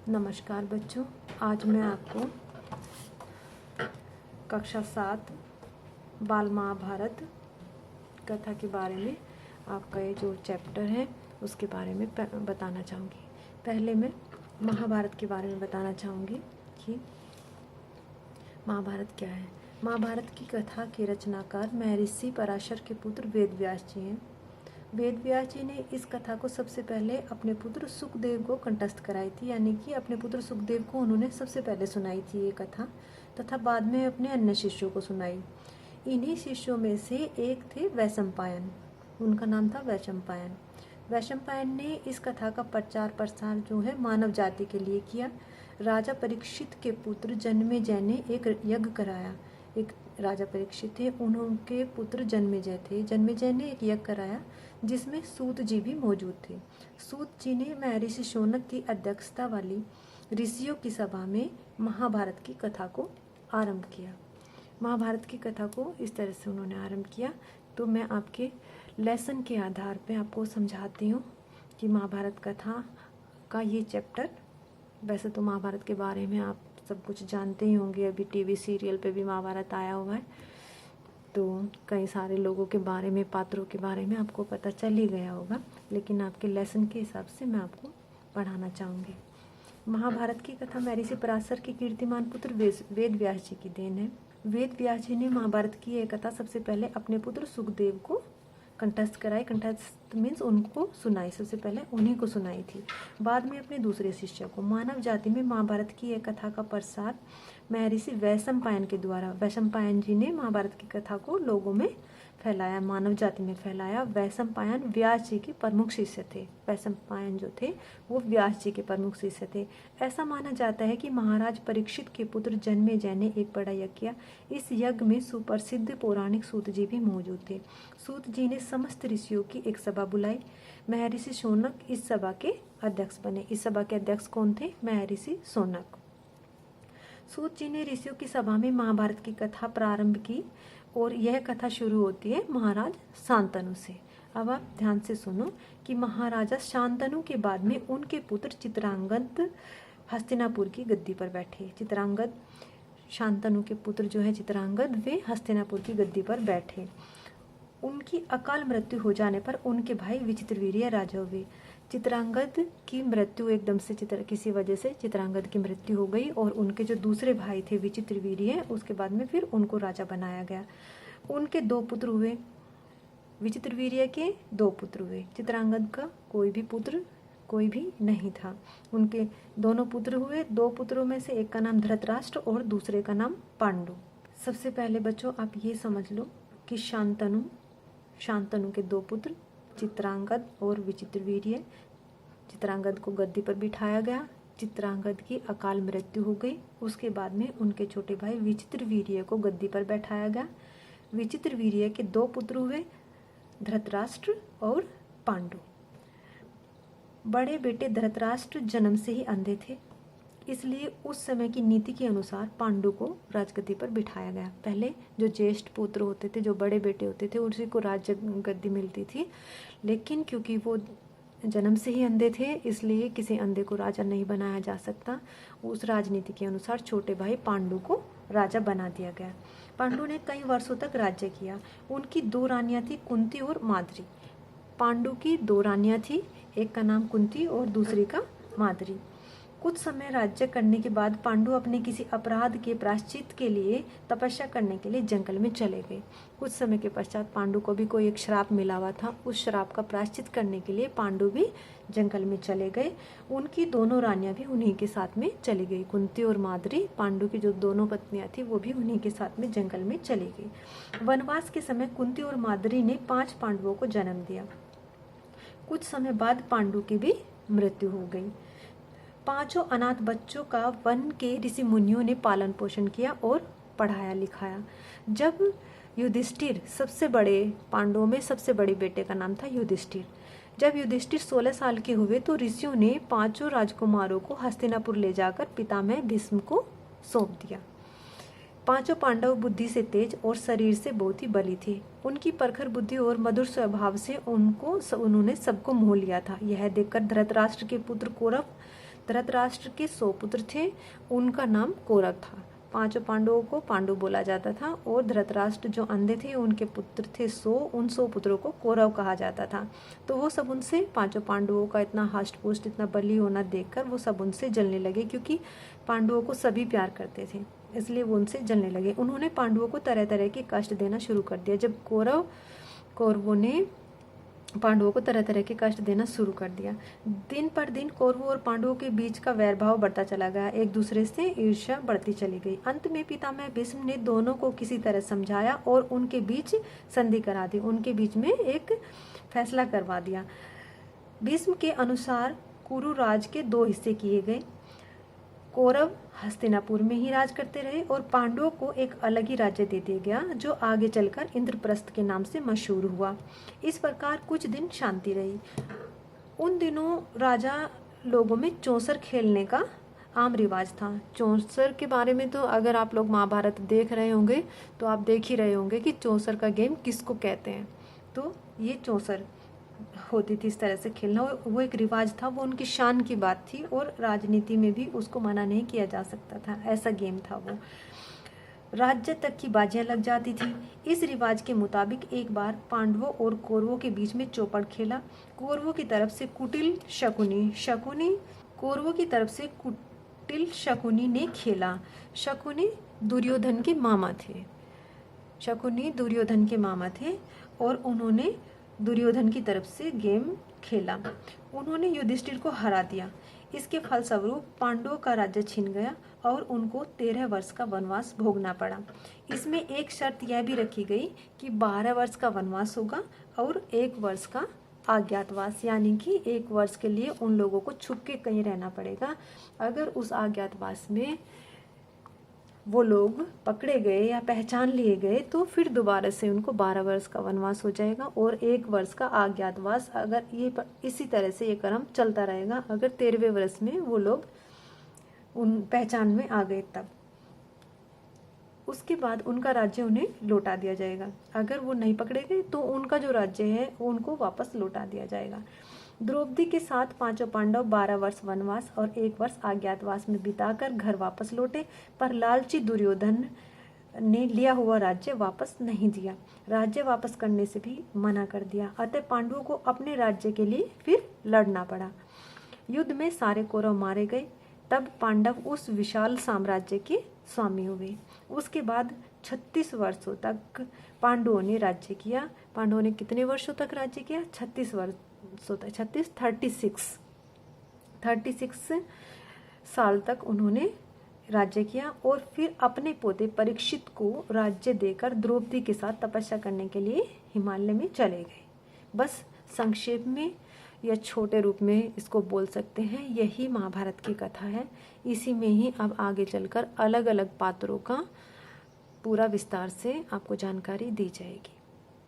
नमस्कार बच्चों, आज मैं आपको कक्षा 7 बाल महाभारत कथा के बारे में आपका ये जो चैप्टर है उसके बारे में बताना चाहूँगी। पहले मैं महाभारत के बारे में बताना चाहूँगी कि महाभारत क्या है। महाभारत की कथा के रचनाकार महर्षि पराशर के पुत्र वेद व्यास जी हैं। वेद व्यास जी ने इस कथा को सबसे पहले अपने पुत्र सुखदेव को कंठस्थ कराई थी, यानी कि अपने पुत्र सुखदेव को उन्होंने सबसे पहले सुनाई थी ये कथा, तथा बाद में अपने अन्य शिष्यों को सुनाई। इन्हीं शिष्यों में से एक थे वैशंपायन, उनका नाम था वैशंपायन। वैशंपायन ने इस कथा का प्रचार प्रसार जो है मानव जाति के लिए किया। राजा परीक्षित के पुत्र जन्मेजय ने एक यज्ञ कराया। एक राजा परीक्षित थे, उनके पुत्र जन्मेजय थे। जन्मेजय ने एक यज्ञ कराया जिसमें सूत जी भी मौजूद थे। सूत जी ने महर्षि शौनक की अध्यक्षता वाली ऋषियों की सभा में महाभारत की कथा को आरंभ किया। महाभारत की कथा को इस तरह से उन्होंने आरंभ किया। तो मैं आपके लेसन के आधार पे आपको समझाती हूँ कि महाभारत कथा का ये चैप्टर, वैसे तो महाभारत के बारे में आप सब कुछ जानते ही होंगे, अभी टीवी सीरियल पे भी महाभारत आया हुआ है, तो कई सारे लोगों के बारे में, पात्रों के बारे में आपको पता चल ही गया होगा, लेकिन आपके लेसन के हिसाब से मैं आपको पढ़ाना चाहूँगी। महाभारत की कथा महर्षि पराशर के कीर्तिमान पुत्र वेद व्यास जी की देन है। वेद व्यास जी ने महाभारत की यह कथा सबसे पहले अपने पुत्र सुखदेव को कंठस्थ कराई। कंठस्थ मीन्स उनको सुनाई, सबसे पहले उन्हीं को सुनाई थी, बाद में अपने दूसरे शिष्य को। मानव जाति में महाभारत की यह कथा का प्रसार महर्षि वैशंपायन के द्वारा, वैशंपायन जी ने महाभारत की कथा को लोगों में फैलाया, मानव जाति में फैलाया। वैशंपायन व्यास जी के प्रमुख शिष्य थे। वैशंपायन जो थे वो व्यास जी के प्रमुख शिष्य थे। ऐसा माना जाता है कि महाराज परीक्षित के पुत्र जन्मेजय ने एक बड़ा यज्ञ किया। इस यज्ञ में सुप्रसिद्ध पौराणिक सूत जी भी मौजूद थे। सूत जी ने समस्त ऋषियों की एक सभा बुलाई। महर्षि शौनक इस सभा के अध्यक्ष बने। इस सभा के अध्यक्ष कौन थे? महर्षि शौनक। सूत जी ने ऋषियों की सभा में महाभारत की कथा प्रारंभ की और यह कथा शुरू होती है महाराज शांतनु से। अब आप ध्यान से सुनो कि महाराजा शांतनु के बाद में उनके पुत्र चित्रांगद हस्तिनापुर की गद्दी पर बैठे। चित्रांगद, शांतनु के पुत्र जो है चित्रांगद, वे हस्तिनापुर की गद्दी पर बैठे। उनकी अकाल मृत्यु हो जाने पर उनके भाई विचित्रवीर्य राजा हुए। चित्रांगद की मृत्यु एकदम से किसी वजह से चित्रांगद की मृत्यु हो गई और उनके जो दूसरे भाई थे विचित्रवीर्य, उसके बाद में फिर उनको राजा बनाया गया। उनके 2 पुत्र हुए, विचित्रवीर्य के 2 पुत्र हुए। चित्रांगद का कोई भी नहीं था। उनके दोनों पुत्र हुए। 2 पुत्रों में से एक का नाम धृतराष्ट्र और दूसरे का नाम पांडु। सबसे पहले बच्चों आप ये समझ लो कि शांतनु के 2 पुत्र चित्रांगद और विचित्रवीर्य। चित्रांगद को गद्दी पर बिठाया गया। चित्रांगद की अकाल मृत्यु हो गई। उसके बाद में उनके छोटे भाई विचित्रवीर्य को गद्दी पर बैठाया गया। विचित्रवीर्य के 2 पुत्र हुए, धृतराष्ट्र और पांडु। बड़े बेटे धृतराष्ट्र जन्म से ही अंधे थे, इसलिए उस समय की नीति के अनुसार पांडु को राजगद्दी पर बिठाया गया। पहले जो ज्येष्ठ पुत्र होते थे, जो बड़े बेटे होते थे, उसी को राज गद्दी मिलती थी, लेकिन क्योंकि वो जन्म से ही अंधे थे इसलिए किसी अंधे को राजा नहीं बनाया जा सकता। उस राजनीति के अनुसार छोटे भाई पांडु को राजा बना दिया गया। पांडु ने कई वर्षों तक राज्य किया। उनकी 2 रानियां थी, कुंती और माद्री। पांडु की 2 रानियां थी, एक का नाम कुंती और दूसरी का माद्री। कुछ समय राज्य करने के बाद पांडु अपने किसी अपराध के प्रायश्चित के लिए तपस्या करने के लिए जंगल में चले गए। कुछ समय के पश्चात पांडु को भी कोई एक श्राप मिला हुआ था। उस श्राप का प्रायश्चित करने के लिए पांडु भी जंगल में चले गए। उनकी दोनों रानियां भी उन्हीं के साथ में चली गई। कुंती और माद्री, पांडु की जो दोनों पत्नियां थी, वो भी उन्हीं के साथ में जंगल में चली गई। वनवास के समय कुंती और माद्री ने 5 पांडवों को जन्म दिया। कुछ समय बाद पांडु की भी मृत्यु हो गई। 5 अनाथ बच्चों का वन के ऋषि मुनियों ने पालन पोषण किया और पढ़ाया लिखाया। जब युधिष्ठिर, सबसे बड़े पांडवों में सबसे बड़े बेटे का नाम था युधिष्ठिर, जब युधिष्ठिर 16 साल के हुए तो ऋषियों ने 5 राजकुमारों को हस्तिनापुर ले जाकर पितामह भीष्म को सौंप दिया। 5 पांडव बुद्धि से तेज और शरीर से बहुत ही बली थे। उनकी प्रखर बुद्धि और मधुर स्वभाव से उन्होंने सबको मोह लिया था। यह देखकर धृतराष्ट्र के पुत्र कौरव धृतराष्ट्र के 100 पुत्र थे, उनका नाम कौरव था। 5 पांडवों को पांडु बोला जाता था और धृतराष्ट्र जो अंधे थे उनके पुत्र थे 100, उन 100 पुत्रों को कौरव कहा जाता था। तो वो सब उनसे 5 पांडवों का इतना हष्ट पुष्ट इतना बली होना देखकर वो सब उनसे जलने लगे, क्योंकि पांडवों को सभी प्यार करते थे, इसलिए वो उनसे जलने लगे। उन्होंने पांडवों को तरह तरह के कष्ट देना शुरू कर दिया। जब कौरवों ने पांडवों को तरह तरह के कष्ट देना शुरू कर दिया, दिन पर दिन कौरवों और पांडवों के बीच का वैरभाव बढ़ता चला गया, एक दूसरे से ईर्ष्या बढ़ती चली गई। अंत में पितामह भीष्म ने दोनों को किसी तरह समझाया और उनके बीच संधि करा दी, उनके बीच में एक फैसला करवा दिया। भीष्म के अनुसार कुरु राज के 2 हिस्से किए गए। कौरव हस्तिनापुर में ही राज करते रहे और पांडवों को एक अलग ही राज्य दे दिया गया, जो आगे चलकर इंद्रप्रस्थ के नाम से मशहूर हुआ। इस प्रकार कुछ दिन शांति रही। उन दिनों राजा लोगों में चौसर खेलने का आम रिवाज था। चौसर के बारे में तो अगर आप लोग महाभारत देख रहे होंगे तो आप देख ही रहे होंगे कि चौसर का गेम किसको कहते हैं। तो ये चौसर होती थी, इस तरह से खेलना, वो एक रिवाज था, वो उनकी शान की बात थी और राजनीति में भी उसको मना नहीं किया जा सकता था, ऐसा गेम था वो। राज्य तक की बाजियां लग जाती थी। इस रिवाज के मुताबिक एक बार पांडवों और कौरवों के बीच में चौपड़ खेला। कौरवों की तरफ से कुटिल शकुनी ने खेला। शकुनी दुर्योधन के मामा थे और उन्होंने दुर्योधन की तरफ से गेम खेला। उन्होंने युधिष्ठिर को हरा दिया। इसके फलस्वरूप पांडवों का राज्य छिन गया और उनको 13 वर्ष का वनवास भोगना पड़ा। इसमें एक शर्त यह भी रखी गई कि 12 वर्ष का वनवास होगा और 1 वर्ष का अज्ञातवास, यानी कि 1 वर्ष के लिए उन लोगों को छुप के कहीं रहना पड़ेगा। अगर उस अज्ञातवास में वो लोग पकड़े गए या पहचान लिए गए तो फिर दोबारा से उनको 12 वर्ष का वनवास हो जाएगा और 1 वर्ष का अज्ञातवास। अगर ये इसी तरह से ये क्रम चलता रहेगा, अगर 13वें वर्ष में वो लोग उन पहचान में आ गए तब, उसके बाद उनका राज्य उन्हें लौटा दिया जाएगा। अगर वो नहीं पकड़े गए तो उनका जो राज्य है उनको वापस लौटा दिया जाएगा। द्रौपदी के साथ 5 पांडव 12 वर्ष वनवास और 1 वर्ष अज्ञातवास में बिताकर घर वापस लौटे, पर लालची दुर्योधन ने लिया हुआ राज्य वापस नहीं दिया। राज्य वापस करने से भी मना कर दिया। अतः पांडवों को अपने राज्य के लिए फिर लड़ना पड़ा। युद्ध में सारे कौरव मारे गए। तब पांडव उस विशाल साम्राज्य के स्वामी हुए। उसके बाद 36 वर्षों तक पांडवों ने राज्य किया। पांडवों ने कितने वर्षों तक राज्य किया? 36 वर्षों तक, 36 साल तक उन्होंने राज्य किया और फिर अपने पोते परीक्षित को राज्य देकर द्रौपदी के साथ तपस्या करने के लिए हिमालय में चले गए। बस संक्षेप में या छोटे रूप में इसको बोल सकते हैं, यही महाभारत की कथा है। इसी में ही अब आगे चलकर अलग अलग पात्रों का पूरा विस्तार से आपको जानकारी दी जाएगी।